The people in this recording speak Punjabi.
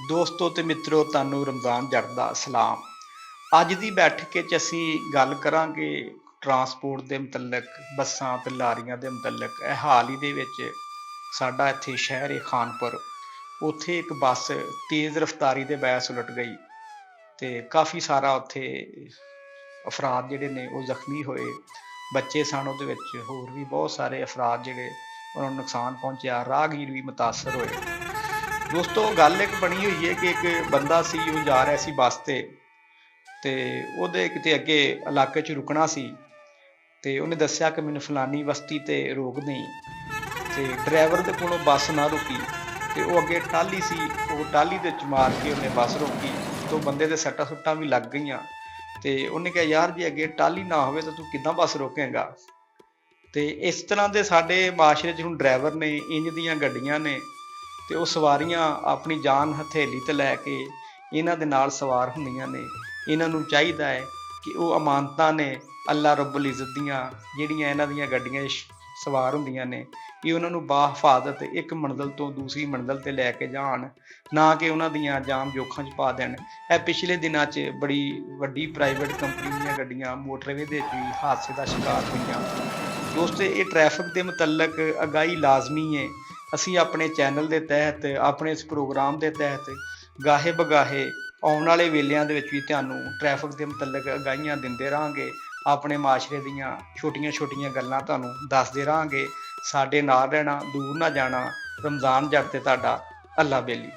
ਦੋਸਤੋ ਤੇ ਮਿੱਤਰੋ, ਤੁਹਾਨੂੰ ਰਮਜ਼ਾਨ ਜੱਟ ਦਾ ਸਲਾਮ। ਅੱਜ ਦੀ ਬੈਠਕ ਵਿੱਚ ਅਸੀਂ ਗੱਲ ਕਰਾਂਗੇ ਟਰਾਂਸਪੋਰਟ ਦੇ ਮੁਤਲਕ, ਬੱਸਾਂ ਤੇ ਲਾਰੀਆਂ ਦੇ ਮੁਤਲਕ। ਇਹ ਹਾਲ ਹੀ ਦੇ ਵਿੱਚ ਸਾਡਾ ਇੱਥੇ ਸ਼ਹਿਰ ਹੈ ਖਾਨਪੁਰ, ਉੱਥੇ ਇੱਕ ਬੱਸ ਤੇਜ਼ ਰਫ਼ਤਾਰੀ ਦੇ ਬੈਸ ਉਲਟ ਗਈ ਤੇ ਕਾਫੀ ਸਾਰਾ ਉੱਥੇ ਅਫਰਾਦ ਜਿਹੜੇ ਨੇ ਉਹ ਜ਼ਖਮੀ ਹੋਏ। ਬੱਚੇ ਸਨ ਉਹਦੇ ਵਿੱਚ, ਹੋਰ ਵੀ ਬਹੁਤ ਸਾਰੇ ਅਫਰਾਦ ਜਿਹੜੇ ਉਹਨਾਂ ਨੂੰ ਨੁਕਸਾਨ ਪਹੁੰਚਿਆ, ਰਾਹਗੀਰ ਵੀ ਮੁਤਾਸਰ ਹੋਏ। ਦੋਸਤੋ, ਗੱਲ ਇੱਕ ਬਣੀ ਹੋਈ ਹੈ ਕਿ ਇੱਕ ਬੰਦਾ ਸੀ, ਉਹ ਜਾ ਰਿਹਾ ਸੀ ਬੱਸ ਤੇ ਉਹਦੇ ਕਿਤੇ ਅੱਗੇ ਇਲਾਕੇ 'ਚ ਰੁਕਣਾ ਸੀ ਤੇ ਉਹਨੇ ਦੱਸਿਆ ਕਿ ਮੈਨੂੰ ਫਲਾਨੀ ਬਸਤੀ ਤੇ ਰੋਕ ਦੇਈ। ਤੇ ਡਰਾਈਵਰ ਦੇ ਕੋਲੋਂ ਬੱਸ ਨਾ ਰੁਕੀ ਤੇ ਉਹ ਅੱਗੇ ਟਾਹਲੀ ਸੀ, ਉਹ ਟਾਹਲੀ ਦੇ ਵਿੱਚ ਮਾਰ ਕੇ ਉਹਨੇ ਬੱਸ ਰੋਕੀ ਤੇ ਉਹ ਬੰਦੇ ਦੇ ਸੱਟਾਂ ਸੁੱਟਾਂ ਵੀ ਲੱਗ ਗਈਆਂ। ਤੇ ਉਹਨੇ ਕਿਹਾ, ਯਾਰ ਜੇ ਅੱਗੇ ਟਾਹਲੀ ਨਾ ਹੋਵੇ ਤਾਂ ਤੂੰ ਕਿੱਦਾਂ ਬੱਸ ਰੋਕੇਂਗਾ। ਤੇ ਇਸ ਤਰ੍ਹਾਂ ਦੇ ਸਾਡੇ ਮਾਸ਼ਰੇ 'ਚ ਹੁਣ ਡਰਾਈਵਰ ਨੇ, ਇੰਜ ਦੀਆਂ ਗੱਡੀਆਂ ਨੇ ਤੇ ਉਹ ਸਵਾਰੀਆਂ ਆਪਣੀ ਜਾਨ ਹਥੇਲੀ ਤੇ ਲੈ ਕੇ ਇਹਨਾਂ ਦੇ ਨਾਲ ਸਵਾਰ ਹੁੰਦੀਆਂ ਨੇ। ਇਹਨਾਂ ਨੂੰ ਚਾਹੀਦਾ ਹੈ ਕਿ ਉਹ ਅਮਾਨਤਾਂ ਨੇ ਅੱਲਾ ਰੱਬੁਲ ਇੱਜ਼ਤ ਦੀਆਂ, ਜਿਹੜੀਆਂ ਇਹਨਾਂ ਦੀਆਂ ਗੱਡੀਆਂ 'ਚ ਸਵਾਰ ਹੁੰਦੀਆਂ ਨੇ, ਇਹ ਉਹਨਾਂ ਨੂੰ ਬਾਹਿਫਾਜ਼ਤ ਇੱਕ ਮੰਜ਼ਿਲ ਤੋਂ ਦੂਸਰੀ ਮੰਜ਼ਿਲ ਤੇ ਲੈ ਕੇ ਜਾਣ, ਨਾ ਕਿ ਉਹਨਾਂ ਦੀਆਂ ਜਾਨ ਜੋਖਾਂ 'ਚ ਪਾ ਦੇਣ। ਇਹ ਪਿਛਲੇ ਦਿਨਾਂ 'ਚ ਬੜੀ ਵੱਡੀ ਪ੍ਰਾਈਵੇਟ ਕੰਪਨੀ ਦੀਆਂ ਗੱਡੀਆਂ ਮੋਟਰਵੇ ਦੇ ਵਿੱਚ ਵੀ ਹਾਦਸੇ ਦਾ ਸ਼ਿਕਾਰ ਹੋਈਆਂ। ਦੋਸਤੋ, ਇਹ ਟ੍ਰੈਫਿਕ ਦੇ ਮੁਤਲਕ ਅਗਾਈ ਲਾਜ਼ਮੀ ਹੈ। ਅਸੀਂ ਆਪਣੇ ਚੈਨਲ ਦੇ ਤਹਿਤ, ਆਪਣੇ ਇਸ ਪ੍ਰੋਗਰਾਮ ਦੇ ਤਹਿਤ ਗਾਹੇ ਬਗਾਹੇ ਆਉਣ ਵਾਲੇ ਵੇਲਿਆਂ ਦੇ ਵਿੱਚ ਵੀ ਤੁਹਾਨੂੰ ਟ੍ਰੈਫਿਕ ਦੇ ਮੁਤਲਕ ਅਗਾਈਆਂ ਦਿੰਦੇ ਰਹਾਂਗੇ। ਆਪਣੇ ਮਾਸ਼ਰੇ ਦੀਆਂ ਛੋਟੀਆਂ ਛੋਟੀਆਂ ਗੱਲਾਂ ਤੁਹਾਨੂੰ ਦੱਸਦੇ ਰਹਾਂਗੇ। ਸਾਡੇ ਨਾਲ ਰਹਿਣਾ, ਦੂਰ ਨਾ ਜਾਣਾ। ਰਮਜ਼ਾਨ ਜੱਟ ਤੇ ਤੁਹਾਡਾ ਅੱਲਾ ਬੇਲੀ।